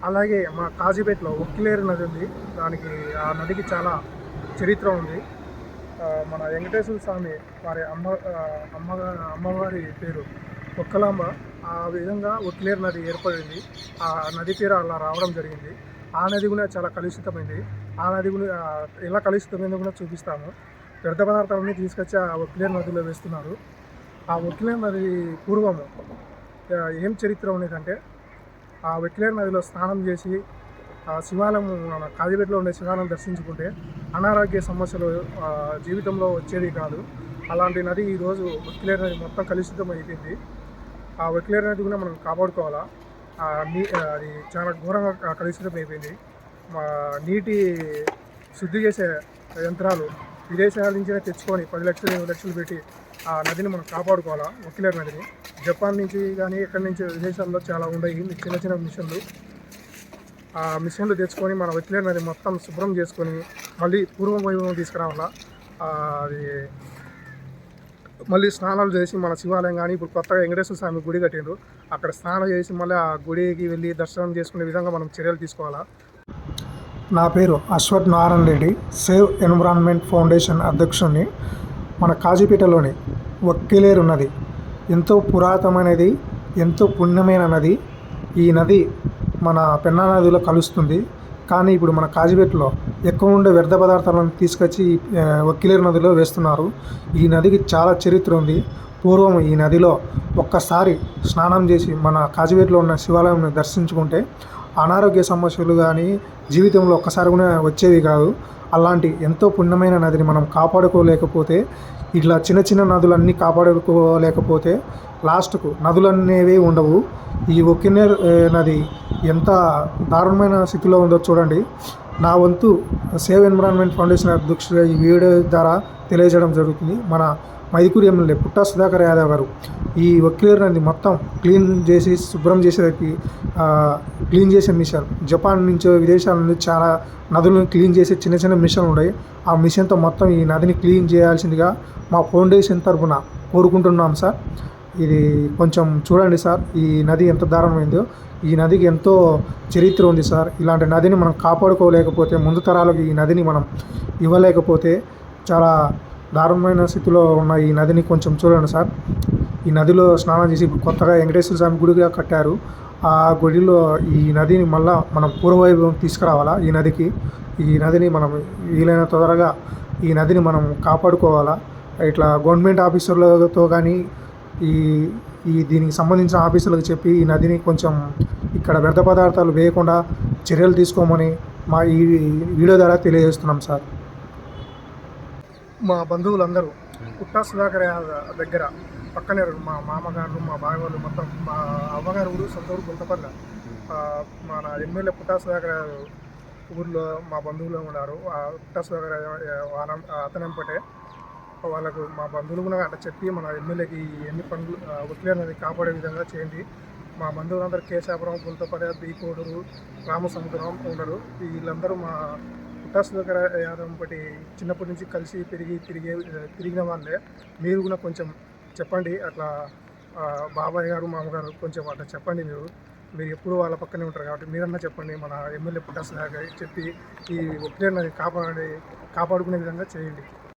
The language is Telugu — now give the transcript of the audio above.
అలాగే మా కాజీపేటలో ఒక్కిలేరు నది ఉంది. దానికి ఆ నదికి చాలా చరిత్ర ఉంది. మన వెంకటేశ్వర స్వామి వారి అమ్మవారి పేరు ఒక్కలాంబ. ఆ విధంగా ఒక్కిలేరు నది ఏర్పడింది. ఆ నది పేరు అలా రావడం జరిగింది. ఆ నది కూడా చాలా కలుషితమైంది. ఆ నది కూడా ఎలా కలుషితమైందో కూడా చూపిస్తాము. వ్యర్థ పదార్థాలన్నీ తీసుకొచ్చి ఆ ఒక్కిలేరు నదిలో వేస్తున్నారు. ఆ ఒక్కిలేరు నది పూర్వము ఏం చరిత్ర ఉండేదంటే, ఆ ఒక్కిలేరు నదిలో స్నానం చేసి ఆ శివాలయం, మన కాజీపేటలో ఉండే శివాలయం దర్శించుకుంటే అనారోగ్య సమస్యలు జీవితంలో వచ్చేది కాదు. అలాంటి నది ఈరోజు ఒక్కిలేరు నది మొత్తం కలుషితం అయిపోయింది. ఆ ఒక్కిలేరు నది కూడా మనం కాపాడుకోవాలా. అది చాలా ఘోరంగా కలుషితం అయిపోయింది. మా నీటి శుద్ధి చేసే యంత్రాలు విదేశాల నుంచే తెచ్చుకొని 10 లక్షలు 20 లక్షలు పెట్టి ఆ నదిని మనం కాపాడుకోవాలా. ఒక్కిలేరు నదిని జపాన్ నుంచి కానీ ఎక్కడి నుంచి విదేశాల్లో చాలా ఉన్నాయి చిన్న చిన్న మిషన్లు. ఆ మిషన్లు తెచ్చుకొని మన ఒక్కిలేరు నది మొత్తం శుభ్రం చేసుకొని మళ్ళీ పూర్వ వైభవం తీసుకురావాలా. అది మళ్ళీ స్నానాలు చేసి మన శివాలయం కానీ ఇప్పుడు కొత్తగా వెంకటేశ్వర స్వామి గుడి కట్టిండ్రు, అక్కడ స్నానం చేసి మళ్ళీ ఆ గుడికి వెళ్ళి దర్శనం చేసుకునే విధంగా మనం చర్యలు తీసుకోవాలా. నా పేరు Ashwath Narayana Reddy, save environment foundation అధ్యక్షుడిని. మన కాజీపేటలోని ఒక్కిలేరు నది ఎంతో పురాతనమైనది, ఎంతో పుణ్యమైన నది. ఈ నది మన పెన్నా నదిలో కలుస్తుంది. కానీ ఇప్పుడు మన కాజీపేటలో ఎక్కువ ఉండే వ్యర్థ పదార్థాలను తీసుకొచ్చి ఒక్కిలేరు నదిలో వేస్తున్నారు. ఈ నదికి చాలా చరిత్ర ఉంది. పూర్వం ఈ నదిలో ఒక్కసారి స్నానం చేసి మన కాజీపేటలో ఉన్న శివాలయాన్ని దర్శించుకుంటే అనారోగ్య సమస్యలు కానీ జీవితంలో ఒక్కసారి కూడా వచ్చేవి కాదు. అలాంటి ఎంతో పుణ్యమైన నదిని మనం కాపాడుకోలేకపోతే, ఇట్లా చిన్న చిన్న నదులన్నీ కాపాడుకోలేకపోతే లాస్ట్కు నదులనేవి ఉండవు. ఈ ఒక్కిలేరు నది ఎంత దారుణమైన స్థితిలో ఉందో చూడండి. నా వంతు సేవ్ ఎన్విరాన్మెంట్ ఫౌండేషన్ అధ్యక్షుడిగా ఈ వీడియో ద్వారా తెలియజేయడం జరుగుతుంది. మన మైదుకూరు ఎమ్మెల్యే పుట్టా సుధాకర్ యాదవ్ గారు ఈ ఒక్కిలేరు నది మొత్తం క్లీన్ చేసి శుభ్రం చేసేదానికి క్లీన్ చేసే మిషన్, జపాన్ నుంచి విదేశాల నుంచి చాలా నదులను క్లీన్ చేసే చిన్న చిన్న మిషన్లు ఉన్నాయి. ఆ మిషన్తో మొత్తం ఈ నదిని క్లీన్ చేయాల్సిందిగా మా ఫౌండేషన్ తరఫున కోరుకుంటున్నాం సార్. ఇది కొంచెం చూడండి సార్, ఈ నది ఎంత దారుణమైందో. ఈ నదికి ఎంతో చరిత్ర ఉంది సార్. ఇలాంటి నదిని మనం కాపాడుకోలేకపోతే, ముందు తరాలకు ఈ నదిని మనం ఇవ్వలేకపోతే చాలా దారుణమైన స్థితిలో ఉన్న ఈ నదిని కొంచెం చూడండి సార్. ఈ నదిలో స్నానం చేసి కొత్తగా వెంకటేశ్వర స్వామి గుడిగా కట్టారు. ఆ గుడిలో ఈ నదిని మళ్ళీ మనం పూర్వవైభవం తీసుకురావాలా. ఈ నదిని మనం వీలైన త్వరగా ఈ నదిని మనం కాపాడుకోవాలా. ఇట్లా గవర్నమెంట్ ఆఫీసర్లతో కానీ దీనికి సంబంధించిన ఆఫీసులకు చెప్పి ఈ నదిని కొంచెం ఇక్కడ వ్యర్థ పదార్థాలు వేయకుండా చర్యలు తీసుకోమని మా ఈ వీడియో ద్వారా తెలియజేస్తున్నాం సార్. మా బంధువులందరూ పుట్టా సుధాకర్ దగ్గర పక్కనే మా మామగారు, మా బావి వాళ్ళు, మొత్తం మా అవ్వగారు ఊరు, సొంత ఊరు గుంతపల్ల. మన ఎమ్మెల్యే పుట్టా సుధాకర్ ఊర్లో మా బంధువులు ఉన్నారు. పుట్టా సుధాకర్ అతనంపటే వాళ్ళకు మా బంధువులు కూడా అట్లా చెప్పి మన ఎమ్మెల్యేకి ఎన్ని పనులు ఒక్కిలేరు నది కాపాడే విధంగా చేయండి. మా బంధువులందరూ కేశాపురం, గుంతపల్లె, బీకోడూరు, రామసముద్రం ఉండరు. వీళ్ళందరూ మా పుట్టా సుధాకర్ యాదవ్ బట్టి చిన్నప్పటి నుంచి కలిసి తిరిగిన వాళ్ళే. మీరు కూడా కొంచెం చెప్పండి, అట్లా బాబాయ్ గారు, మామగారు కొంచెం అట్లా చెప్పండి. మీరు ఎప్పుడు వాళ్ళ పక్కనే ఉంటారు కాబట్టి మీరన్నా చెప్పండి. మన ఎమ్మెల్యే పుట్టా సుధాకర్ చెప్పి ఈ ఒక్కిలేరు నది కాపాడుకునే విధంగా చేయండి.